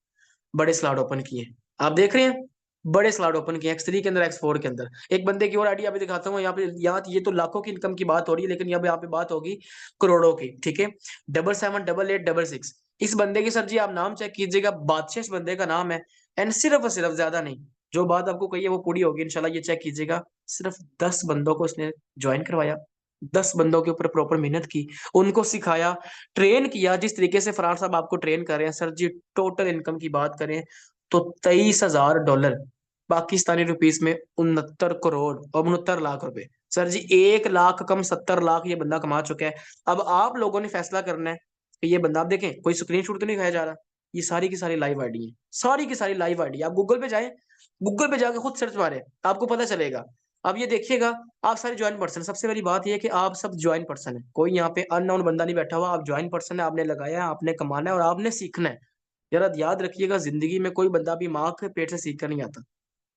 बड़े स्लॉट ओपन किए। आप देख रहे हैं, बड़े स्लॉट ओपन किए X3 के अंदर, X4 के अंदर। एक बंदे की और आईडी यहाँ पे दिखाता हूँ, यहाँ पे, यहाँ ये तो लाखों की इनकम की बात हो रही है, लेकिन यहाँ पे बात होगी करोड़ों की। ठीक है। 778866, इस बंदे की सर जी आप नाम चेक कीजिएगा, बादशाह इस बंदे का नाम है। एंड सिर्फ और सिर्फ, ज्यादा नहीं, जो बात आपको कही है वो पूरी होगी इंशाल्लाह, ये चेक कीजिएगा। सिर्फ 10 बंदों को इसने ज्वाइन करवाया, 10 बंदों के ऊपर प्रॉपर मेहनत की, उनको सिखाया, ट्रेन किया, जिस तरीके से फरार साहब आपको ट्रेन कर रहे हैं। सर जी टोटल इनकम की बात करें तो $23,000, पाकिस्तानी रुपीस में 69 करोड़ और 69 लाख रुपए। सर जी 1 लाख कम 70 लाख ये बंदा कमा चुका है। अब आप लोगों ने फैसला करना है कि ये बंदा, आप देखें कोई स्क्रीनशॉट तो नहीं खाया जा रहा, ये सारी की सारी लाइव आईडी है, सारी की सारी लाइव आईडी। आप गूगल पे जाएं, गूगल पे जाके खुद सर्च मारें, आपको पता चलेगा। अब ये देखिएगा, आप सारे ज्वाइन पर्सन, सबसे पहली बात ये है कि आप सब ज्वाइन पर्सन है, कोई यहाँ पे अननोन बंदा नहीं बैठा हुआ, आप ज्वाइन पर्सन है, आपने लगाया है, आपने कमाना है और आपने सीखना है। यार याद रखिएगा, जिंदगी में कोई बंदा भी माँ के पेट से सीख कर नहीं आता।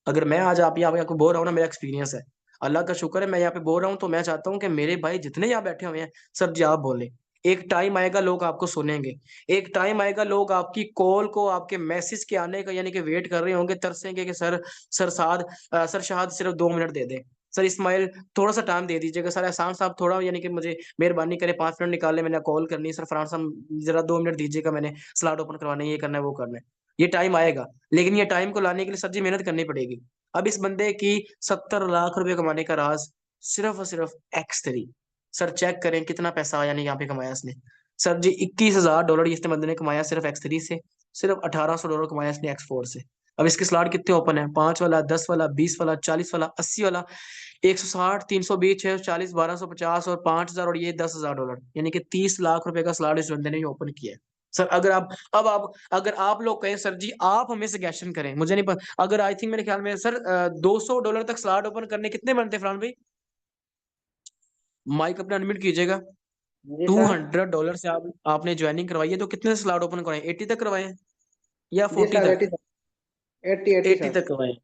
अगर मैं आज आप यहाँ पे आपको बोल रहा हूँ ना, मेरा एक्सपीरियंस है, अल्लाह का शुक्र है मैं यहाँ पे बोल रहा हूँ, तो मैं चाहता हूँ कि मेरे भाई जितने यहाँ बैठे हुए हैं, सर जी आप बोले। एक टाइम आएगा लोग आपको सुनेंगे, एक टाइम आएगा लोग आपकी कॉल को, आपके मैसेज के आने का यानी कि वेट कर रहे होंगे, तरसेंगे कि सर शायद सिर्फ 2 मिनट दे दे, सर इस्माइल थोड़ा सा टाइम दे दीजिएगा, सर एहसान साहब थोड़ा यानी कि मुझे मेहरबानी करे 5 मिनट निकाल ले, मैंने कॉल करनी है, सर फरहान साहब जरा 2 मिनट दीजिएगा, मैंने स्लॉट ओपन करवाना है, ये करना है वो करना है। ये टाइम आएगा, लेकिन ये टाइम को लाने के लिए सर जी मेहनत करनी पड़ेगी। अब इस बंदे की 70 लाख रुपए कमाने का राज सिर्फ और सिर्फ X3। सर चेक करें कितना पैसा आया नहीं यहाँ पे कमाया इसने। सर जी $21,000 इस बंदे ने कमाया सिर्फ X3 से, सिर्फ $1,800 कमाया इसने X4 से। अब इसके स्लॉट कितने ओपन है? 5 वाला, 10 वाला, 20 वाला, 40 वाला, 80 वाला, 160, 320, 640, 1250 और 5,000 और ये $10,000, यानी कि 30 लाख रुपए का स्लॉट इस बंदे ने ओपन किया है। सर अगर आप, अब आप, अगर आप लोग कहें सर जी आप हमें सजेशन करें, मुझे नहीं पता, अगर आई थिंक मेरे ख्याल में सर $200 तक स्लॉट ओपन करने कितने बनते हैं फरहान भाई? माइक अपना अनम्यूट कीजिएगा। जी टू सर। हंड्रेड डॉलर से आप आपने ज्वाइनिंग करवाई है, तो कितने स्लॉट ओपन करवाए? 80 तक करवाए हैं या जी 40 सर, तक? 80 सर, 80 80 सर। तक करवाए हैं।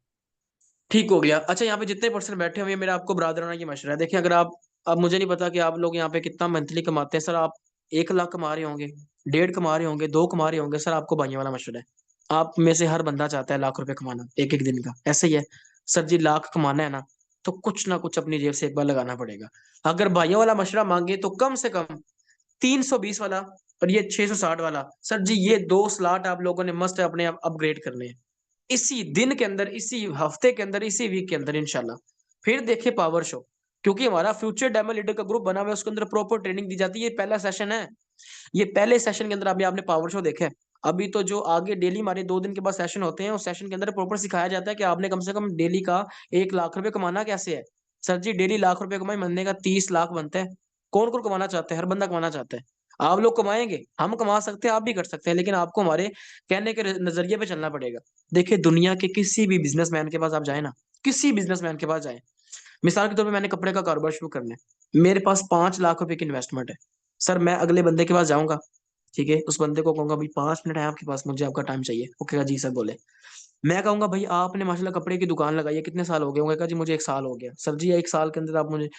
ठीक हो गया। अच्छा, यहाँ पे जितने पर्सन बैठे हुए हैं, मेरा आपको बरादराना की मशवरा है। देखिए अगर आप, अब मुझे नहीं पता कि आप लोग यहाँ पे कितना मंथली कमाते हैं सर, आप 1 लाख कमा रहे होंगे, डेढ़ कमा रहे होंगे, दो कमा रहे होंगे, सर आपको भाइयों वाला मशवरा है। आप में से हर बंदा चाहता है लाख रुपए कमाना एक एक दिन का, ऐसे ही है। सर जी लाख कमाना है ना, तो कुछ ना कुछ अपनी जेब से एक बार लगाना पड़ेगा। अगर भाइयों वाला मशवरा मांगे तो कम से कम 320 वाला और ये 660 वाला, सर जी ये दो स्लॉट आप लोगों ने मस्ट अपने अपग्रेड करने हैं इसी दिन के अंदर, इसी हफ्ते के अंदर, इसी वीक के अंदर इंशाल्लाह। फिर देखिए पावर शो, क्योंकि हमारा फ्यूचर डेमो लीडर का ग्रुप बना हुआ है, उसके अंदर प्रॉपर ट्रेनिंग दी जाती है। ये पहला सेशन है। ये पहले सेशन के अंदर अभी आपने पावर शो देखा है। अभी तो जो आगे डेली हमारे 2 दिन के बाद सेशन होते हैं, उस सेशन के अंदर प्रॉपर सिखाया जाता है कि आपने कम से कम डेली का 1 लाख रुपए कमाना कैसे है। सर जी डेली लाख रुपए कमाए, महीने का 30 लाख बनता है। कौन कौन कमाना चाहते हैं? हर बंदा कमाना चाहता है। आप लोग कमाएंगे, हम कमा सकते हैं, आप भी कर सकते हैं, लेकिन आपको हमारे कहने के नजरिए पे चलना पड़ेगा। देखिए दुनिया के किसी भी बिजनेसमैन के पास आप जाए ना, किसी बिजनेसमैन के पास जाए, मिसाल के तौर पे मैंने कपड़े का कारोबार शुरू करना है, मेरे पास 5 लाख रुपए की इन्वेस्टमेंट है। सर मैं अगले बंदे के पास जाऊंगा, ठीक है, उस बंदे को कहूंगा भाई 5 मिनट है आपके पास, मुझे आपका टाइम चाहिए। वो कहेगा जी सर बोले। मैं कहूंगा भाई आपने माशाल्लाह कपड़े की दुकान लगाई है, कितने साल हो गए? वो कहेगा जी मुझे 1 साल हो गया। सर जी 1 साल के अंदर आप मुझे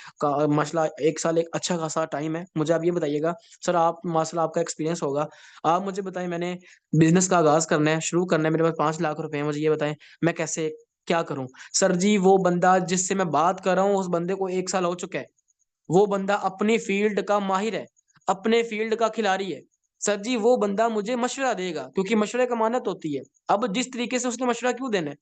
माशाल्लाह 1 साल एक अच्छा खासा टाइम है, मुझे आप ये बताइएगा। सर आप माशाल्लाह आपका एक्सपीरियंस होगा, आप मुझे बताएं, मैंने बिजनेस का आगाज करना है, शुरू करना है, मेरे पास 5 लाख रुपए हैं, मुझे ये बताएं मैं कैसे क्या करूं? सर जी वो बंदा जिससे मैं बात कर रहा हूँ, उस बंदे को 1 साल हो चुका है। वो बंदा अपनी फील्ड का माहिर है, अपने फील्ड का खिलाड़ी है। सर जी वो बंदा मुझे मशवरा देगा, क्योंकि मशवरे का मानत होती है। अब जिस तरीके से उसने मशवरा क्यों देना है,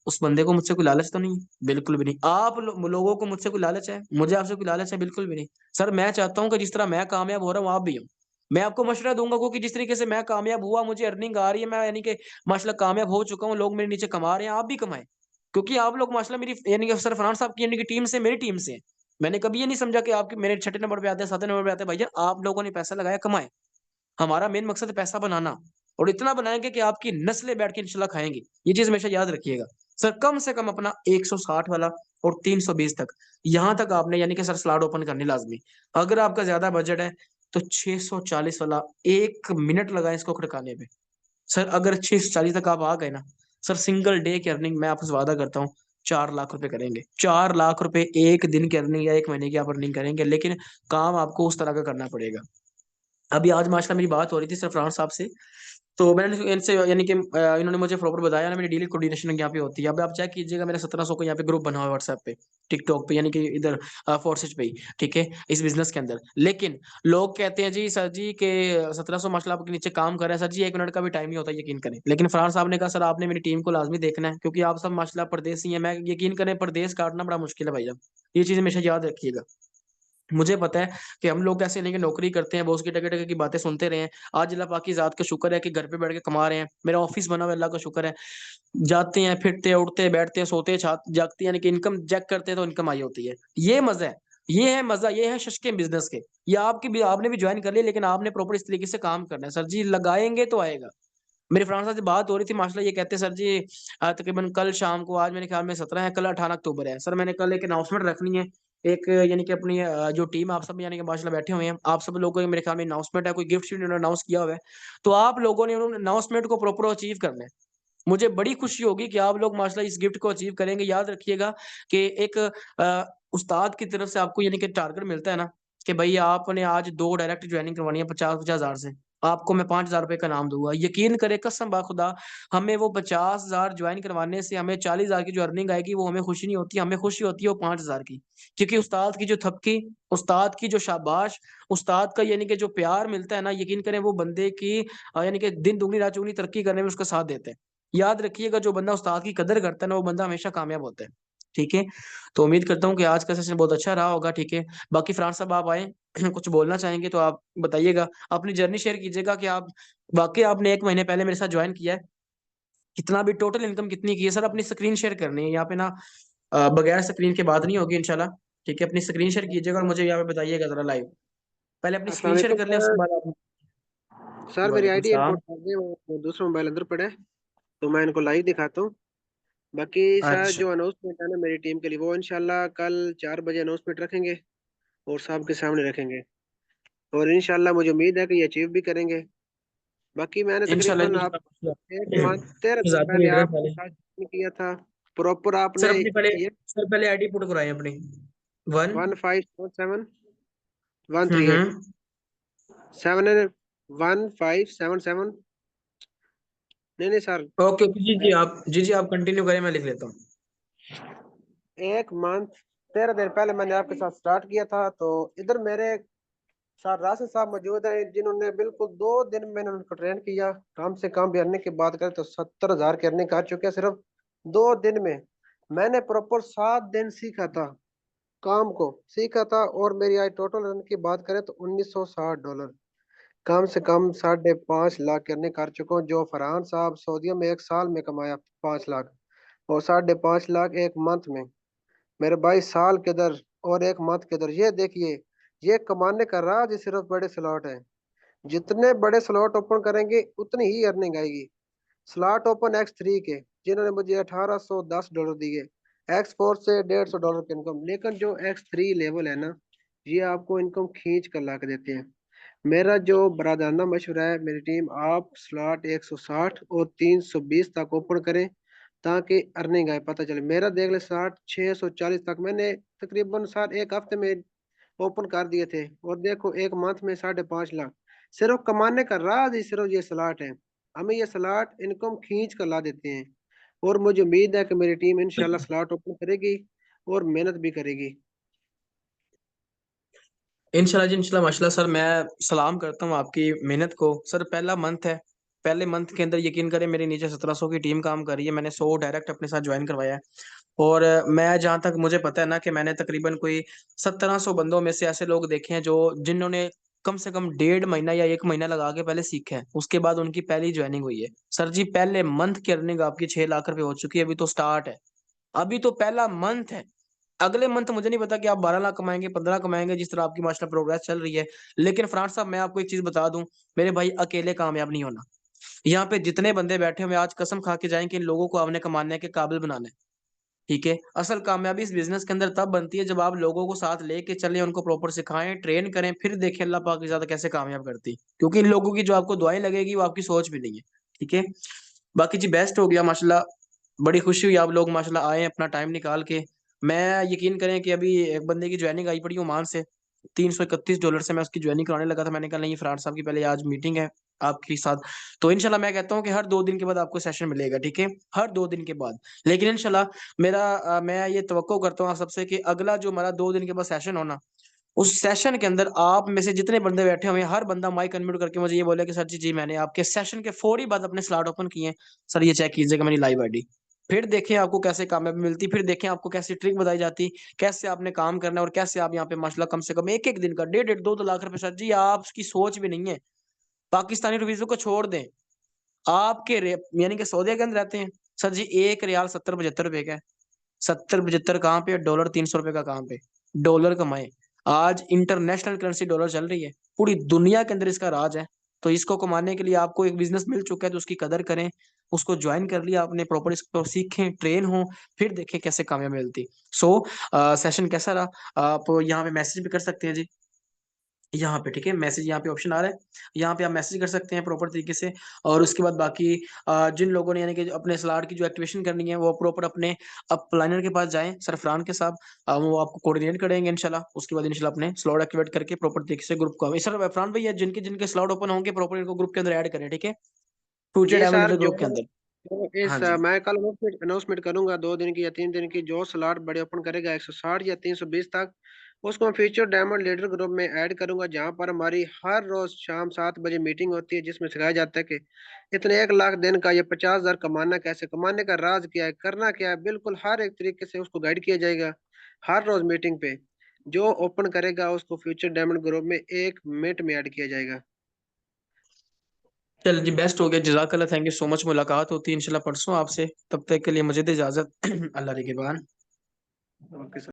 उस बंदे को मुझसे कोई लालच तो नहीं है, बिल्कुल भी नहीं। आप लोगों को मुझसे कोई लालच है? मुझे आपसे कोई लालच है? बिल्कुल भी नहीं। सर मैं चाहता हूँ कि जिस तरह मैं कामयाब हो रहा हूँ आप भी हो। मैं आपको मशवरा दूंगा, क्योंकि जिस तरीके से मैं कामयाब हुआ, मुझे अर्निंग आ रही है, मैं यानी कि माशाल्लाह कामयाब हो चुका हूँ, लोग मेरे नीचे कमा रहे हैं, आप भी कमाएं। क्योंकि आप लोग माशाल्लाह मेरी यानी कि सर फरहान साहब की यानी कि टीम से, मेरी टीम से हैं। मैंने कभी ये नहीं समझा कि आपके मेरे 6 नंबर पे आते हैं, 7 नंबर पे आते हैं। भैया आप लोगों ने पैसा लगाया, कमाए। हमारा मेन मकसद है पैसा बनाना, और इतना बनाएंगे कि आपकी नस्लें बैठ के इंशाल्लाह खाएंगी। ये चीज हमेशा याद रखिएगा। सर कम से कम अपना 160 वाला और 320 तक, यहां तक आपने यानी कि सर स्लॉट ओपन करनी लाजमी। अगर आपका ज्यादा बजट है तो 640 वाला 1 मिनट लगाए इसको खड़काने पे। सर अगर 640 तक आप आ गए ना, सर सिंगल डे की अर्निंग मैं आपसे वादा करता हूँ 4 लाख रुपए करेंगे। 4 लाख रुपए एक दिन की अर्निंग या एक महीने की आप अर्निंग करेंगे, लेकिन काम आपको उस तरह का करना पड़ेगा। अभी आज माशाल्लाह मेरी बात हो रही थी सरफराज साहब से, तो मैंने इनसे यानी कि इन्होंने मुझे प्रॉपर बताया ना, मेरी डेली कोऑर्डिनेशन यहाँ पे होती है। अब आप चेक कीजिएगा, मेरा 1700 का यहाँ पे ग्रुप बना हुआ है व्हाट्सएप पे, टिकटॉक पे, यानी कि इधर फोर्सेज पे ही, ठीक है, इस बिजनेस के अंदर। लेकिन लोग कहते हैं जी सर जी के 1700 माशाल्लाह आपके नीचे काम कर रहे हैं, सर जी 1 मिनट का भी टाइम नहीं होता, यकीन करें। लेकिन फरहान साहब ने कहा सर आपने मेरी टीम को लाजमी देखना है, क्योंकि आप सब माशाल्लाह परदेसी हैं। मैं यकीन करें परदेश काटना बड़ा मुश्किल है भाई। ये चीज हमेशा याद रखिएगा। मुझे पता है कि हम लोग कैसे नहीं कि नौकरी करते हैं, बॉस की टके टके की बातें सुनते रहे हैं। आज अल्लाह पाक की जात का शुक्र है कि घर पे बैठ के कमा रहे हैं, मेरा ऑफिस बना हुआ है, अल्लाह का शुक्र है। जाते हैं, फिरते हैं, उठते हैं, बैठते हैं, सोते हैं, जागते हैं, यानी कि इनकम चेक करते हैं तो इनकम आई होती है। ये मजा है, ये है मजा, ये है शश के बिजनेस के। ये आपकी भी, आपने भी ज्वाइन कर लिया, लेकिन आपने प्रॉपर इस तरीके से काम करना है। सर जी लगाएंगे तो आएगा। मेरे फ्रेंड साहब से बात हो रही थी माशाल्लाह, ये कहते हैं सर जी तकरीबन कल शाम को, आज मेरे ख्याल में 17 है, कल 18 अक्टूबर है। सर मैंने कल एक अनाउंसमेंट रखनी है, एक यानी कि अपनी जो टीम आप सब यानी कि माशाल्लाह बैठे हुए हैं, आप सब लोगों को मेरे ख्याल में अनाउंसमेंट है, कोई गिफ्ट शीट उन्होंने अनाउंस किया हुआ है। तो आप लोगों ने उन्होंने अनाउंसमेंट को प्रॉपर अचीव करना है। मुझे बड़ी खुशी होगी कि आप लोग माशाल्लाह इस गिफ्ट को अचीव करेंगे। याद रखिएगा कि एक उस्ताद की तरफ से आपको यानी कि टारगेट मिलता है ना, कि भाई आपने आज 2 डायरेक्ट ज्वाइनिंग करवानी है 50-50 हजार से, आपको मैं 5,000 रुपए का नाम दूंगा। यकीन करे कसम बा खुदा, हमें वो 50,000 ज्वाइन करवाने से हमें 40,000 की जो अर्निंग आएगी वो हमें खुशी नहीं होती, हमें खुशी होती है वो 5,000 की। क्योंकि उस्ताद की जो थपकी, उस्ताद की जो शाबाश, उस्ताद का यानी कि जो प्यार मिलता है ना, यकीन करें वो बंदे की यानी कि दिन दुगनी रात चौगुनी तरक्की करने में उसका साथ देते हैं। याद रखिएगा जो बंदा उस्ताद की कदर करता है ना, वो बंदा हमेशा कामयाब होता है। ठीक है, तो उम्मीद करता हूँ कि आज का सेशन बहुत अच्छा रहा होगा। ठीक है, बाकी फरहान साहब आप आए कुछ बोलना चाहेंगे तो आप बताइएगा, अपनी जर्नी शेयर कीजिएगा कि आप वाकई आपने 1 महीने पहले मेरे साथ ज्वाइन किया है। कितना भी टोटल इनकम कितनी की है सर, अपनी स्क्रीन शेयर करनी है यहाँ पे ना। बगैर स्क्रीन के बात नहीं होगी इंशाल्लाह। ठीक है, अपनी स्क्रीन शेयर कीजिएगा और मुझे यहाँ पे बताइएगा जरा लाइव। पहले अपनी अस्सलाम स्क्रीन शेयर वालेकुम कर लें, उसके सर। बाद आप। सर मेरी वालेकुम आईडी सलाम। इंपोर्ट कर दी, वो दूसरा मोबाइल अंदर पड़ा है, तो मैं इनको लाइव दिखाता हूँ। बाकी सर अच्छा। जो अनाउंसमेंट है ना मेरी टीम के लिए, वो इंशाल्लाह कल 4 बजे अनाउंसमेंट रखेंगे और सबके सामने रखेंगे। और इंशाल्लाह मुझे उम्मीद है कि ये अचीव भी करेंगे। बाकी मैंने इंशाल्लाह तकरीबन आप एक इंशाल्लाह। मंथ 13 दिन ज़्यादा पहले लीडर आपके वाले। साथ किया था। प्रॉपर सर आपने अपनी पहले ये सर पहले आईडी पुट कराएं अपनी। वन। 1547 138 हम्म। 7 1577। नहीं नहीं सर। ओके जी जी, आप जी जी आप कंटिन्यू करें, मैं लिख लेता हूँ। एक मंथ 13 दिन पहले मैंने आपके साथ स्टार्ट किया था। तो इधर मेरे साथ राशिद साहब मौजूद हैं, जिन्होंने बिल्कुल 2 दिन में उनको ट्रेन किया। कम से कम भी अर्निंग की बात करें तो 70,000 की अर्निंग कर चुके हैं सिर्फ 2 दिन में। मैंने प्रॉपर 7 दिन सीखा था, काम को सीखा था। और मेरी आज टोटल अर्निंग की बात करें तो $1960, कम से कम 5.5 लाख की अर्निंग कर चुका हूँ। जो फरहान साहब सऊदीया में एक साल में कमाया 5 लाख, और 5.5 लाख एक मंथ में। मेरे भाई साल के दर और एक मंथ के दर, ये देखिए, ये कमाने का राज ही सिर्फ बड़े स्लॉट है। जितने बड़े स्लॉट ओपन करेंगे उतनी ही अर्निंग आएगी। स्लॉट ओपन X3 के, जिन्होंने मुझे $1810 दिए, X4 से $150 की इनकम। लेकिन जो X3 लेवल है ना, ये आपको इनकम खींच कर ला के देते हैं। मेरा जो बरादाना मशवरा है, मेरी टीम आप स्लॉट 160 और 320 तक ओपन करें, ताकि अर्निंग आए पता चले। मेरा देख ले स्लॉट 640 तक मैंने तकरीबन सर एक हफ्ते में ओपन कर दिए थे। और देखो एक मंथ में 5.5 लाख। सिर्फ कमाने का राज ही सिर्फ ये स्लॉट है। हमें ये स्लॉट इनकम खींच कर ला देते हैं। और मुझे उम्मीद है कि मेरी टीम इंशाल्लाह स्लॉट ओपन करेगी और मेहनत भी करेगी। इंशाल्लाह जी इंशाल्लाह, माशाल्लाह सर, मैं सलाम करता हूँ आपकी मेहनत को। सर पहला मंथ है, पहले मंथ के अंदर यकीन करें मेरे नीचे 1700 की टीम काम कर रही है। मैंने 100 डायरेक्ट अपने साथ ज्वाइन करवाया है। और मैं जहाँ तक मुझे पता है ना कि मैंने तकरीबन कोई 1700 बंदों में से ऐसे लोग देखे हैं जो जिन्होंने कम से कम 1.5 महीना या 1 महीना लगा के पहले सीखे हैं, उसके बाद उनकी पहली ज्वाइनिंग हुई है। सर जी पहले मंथ की अर्निंग आपकी 6 लाख रुपए हो चुकी है, अभी तो स्टार्ट है, अभी तो पहला मंथ है। अगले मंथ मुझे नहीं पता कि आप 12 लाख कमाएंगे, 15 कमाएंगे, जिस तरह आपकी माशाल्लाह प्रोग्रेस चल रही है। लेकिन फरहान साहब मैं आपको एक चीज बता दूं, मेरे भाई अकेले कामयाब नहीं होना। यहाँ पे जितने बंदे बैठे हुए हैं, आज कसम खा के जाएं कि इन लोगों को आपने कमाने के काबिल बनाना है। ठीक है, असल कामयाबी इस बिजनेस के अंदर तब बनती है जब आप लोगों को साथ लेके चलें, उनको प्रॉपर सिखाएं, ट्रेन करें, फिर देखें अल्लाह पाक की ज्यादा कैसे कामयाब करती है। क्योंकि इन लोगों की जो आपको दुआएं लगेगी वो आपकी सोच भी नहीं है। ठीक है, बाकी जी बेस्ट हो गया माशाल्लाह। बड़ी खुशी हुई आप लोग माशाल्लाह आए अपना टाइम निकाल के। मैं यकीन करें कि अभी एक बंदे की ज्वाइनिंग आई पड़ी ओमान से, $331 से मैं उसकी ज्वाइनिंग कराने लगा था। मैंने कहा नहीं फरहान साहब की पहले आज मीटिंग है आपके साथ। तो इंशाल्लाह मैं कहता हूँ कि हर 2 दिन के बाद आपको सेशन मिलेगा। ठीक है, हर 2 दिन के बाद। लेकिन इंशाल्लाह मैं ये तवक्को करता हूँ आप सबसे कि अगला जो हमारा 2 दिन के बाद सेशन होना, उस सेशन के अंदर आप में से जितने बंदे बैठे हुए हैं, हर बंदा माइक अनम्यूट करके मुझे ये बोले कि सर जी जी मैंने आपके सेशन के फौरी बाद अपने स्लॉट ओपन किए हैं। सर ये चेक कीजिएगा मेरी लाइव आईडी। फिर देखें आपको कैसे कामयाबी मिलती, फिर देखें आपको कैसी ट्रिक बताई जाती, कैसे आपने काम करना है, और कैसे आप यहाँ पे माशाल्लाह कम से कम एक एक दिन का 1.5 2 2 लाख रुपए। सर जी आपकी सोच भी नहीं है, पाकिस्तानी रुपीजों को छोड़ दें, आपके यानी कि सऊदीया के अंदर रहते हैं। सर जी 1 रियाल 70 75 रुपए का है। 70 75 कहाँ पे, डॉलर 300 रुपए का कहाँ पे। डॉलर कमाए, आज इंटरनेशनल करेंसी डॉलर चल रही है, पूरी दुनिया के अंदर इसका राज है। तो इसको कमाने के लिए आपको एक बिजनेस मिल चुका है तो उसकी कदर करें, उसको ज्वाइन कर लिया आपने, प्रॉपर इसको सीखें, ट्रेन हो, फिर देखें कैसे कामयाबी मिलती। सो सेशन कैसा रहा, आप यहाँ पे मैसेज भी कर सकते हैं जी, यहाँ पे। ठीक है, मैसेज यहाँ पे ऑप्शन आ रहा है, यहाँ पे आप मैसेज कर सकते हैं प्रॉपर तरीके से। और उसके बाद बाकी जिन लोगों ने यानी कि अपने स्लॉट की जो एक्टिवेशन करनी है वो प्रॉपर अपने अपलाइनर के पास जाएं, सरफरान के साथ। वो आपको कोऑर्डिनेट करेंगे इंशाल्लाह। उसके बाद इंशाल्लाह अपने स्लॉट एक्टिवेट करके प्रॉपर तरीके से ग्रुप को, सर फरहान भैया जिनके जिनके स्लॉट ओपन होंगे प्रॉपर इनको ग्रुप के अंदर ऐड करें। ठीक है, फ्यूचर जी डायमंड सर, लीडर जो ग्रुप के अंदर। जो हाँ इस जी। मैं कल अनाउंसमेंट करूंगा 2 दिन की या 3 दिन की, जो स्लॉट बड़े ओपन करेगा 160 या 320 तक, उसको मैं फ्यूचर डायमंड लीडर ग्रुप में ऐड करूंगा, जहां पर हमारी हर रोज शाम 7 बजे मीटिंग होती है, जिसमें सिखाया जाता है कि इतने 1 लाख दिन का या 50,000 कमाना कैसे, कमाने का राज क्या है, करना क्या है, बिल्कुल हर एक तरीके से उसको गाइड किया जाएगा हर रोज मीटिंग पे। जो ओपन करेगा उसको फ्यूचर डायमंड ग्रुप में 1 मिनट में ऐड किया जाएगा। चल जी, बेस्ट हो गया, जजाकल्ला, थैंक यू सो मच। मुलाकात होती है इंशाल्लाह परसों आपसे, तब तक के लिए मुझे दे इजाजत। अल्लाह के बाद। ओके।